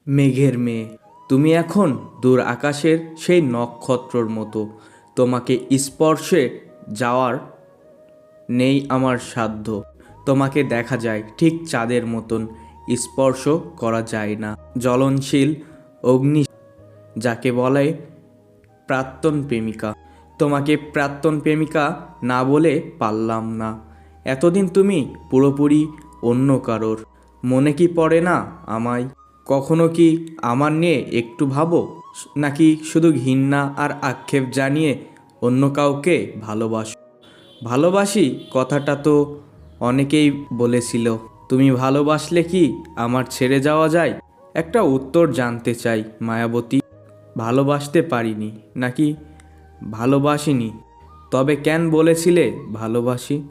মেঘের মেয়ে, তুমি এখন দূর আকাশের সেই নক্ষত্রর মতো। তোমাকে স্পর্শে যাওয়ার নেই আমার সাধ্য। তোমাকে দেখা যায় ঠিক চাঁদের মতন, স্পর্শ করা যায় না। জ্বলনশীল অগ্নি, যাকে বলে প্রাক্তন প্রেমিকা। তোমাকে প্রাক্তন প্রেমিকা না বলে পারলাম না। এতদিন তুমি পুরোপুরি অন্য কারোর। মনে কি পড়ে না আমায়? কখনো কি আমার নিয়ে একটু ভাবো? নাকি শুধু ঘৃণা আর আক্ষেপ জানিয়ে অন্য কাউকে ভালোবাসো? ভালোবাসি কথাটা তো অনেকেই বলেছিল। তুমি ভালোবাসলে কি আমার ছেড়ে যাওয়া যায়? একটা উত্তর জানতে চাই মায়াবতী। ভালোবাসতে পারিনি নাকি ভালোবাসিনি? তবে কেন বলেছিলে ভালোবাসি?